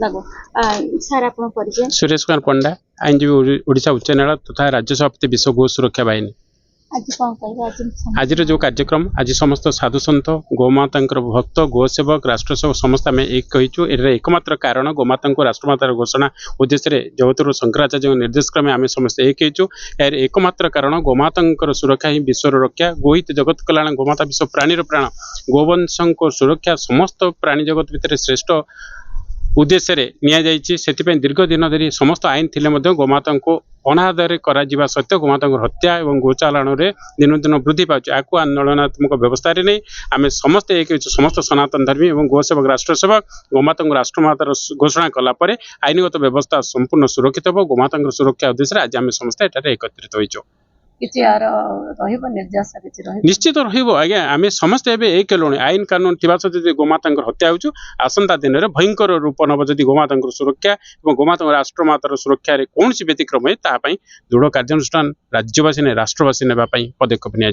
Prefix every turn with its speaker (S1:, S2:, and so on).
S1: लागो सर आपण परिचय
S2: सुरेश कुमार पंडा आईनजीवी ओडिशा उच्च न्यायालय तथा राज्य सभापति विश्व गो सुरक्षा बाहिनी।
S1: आज कौन कह
S2: आज जो कार्यक्रम आज समस्त साधु सन्त गोमाता भक्त गोसेवक राष्ट्रसेवक समस्त आम एक कहीचु एकमात्र कारण गोमाता राष्ट्रमातार घोषणा उद्देश्य जगतगुरु शंकराचार्य निर्देश क्रमे आम समस्त एक कहीचु यार एकमात्र कारण गोमाता सुरक्षा ही विश्वर रक्षा गोहित जगत कल्याण गोमाता विश्व प्राणी प्राण गोवंश सुरक्षा समस्त प्राणी जगत भितर श्रेष्ठ उद्देश्य से दीर्घ दिन धरी समस्त आईन थिले गोमाता को अनादर करा सत्य गोमाता हत्या और गोचालाण में दिन दिन वृद्धि पाँच आपको आंदोलनात्मक व्यवस्था नहीं आम समस्त एक समस्त सनातन धर्मी और गोसेवक राष्ट्रसेवक गोमाता राष्ट्रमातार घोषणा कलापर आईनगत व्यवस्था संपूर्ण सुरक्षित हो गोमाता सुरक्षा उद्देश्य आज आम समस्त एकत्रित होइछो। निश्चित रहा आम समस्त एक हेलुणी आईन कानून थी सत्वे गोमाता हत्या हो आसंता दिन में भयंकर रूप नब जदि गोमाता सुरक्षा और गोमाता राष्ट्रमातार सुरक्षा कौन व्यतिक्रम है ताप दृढ़ कार्यानुष्ठान राज्यवासी ने राष्ट्रवासी ने पदक्षेप नि।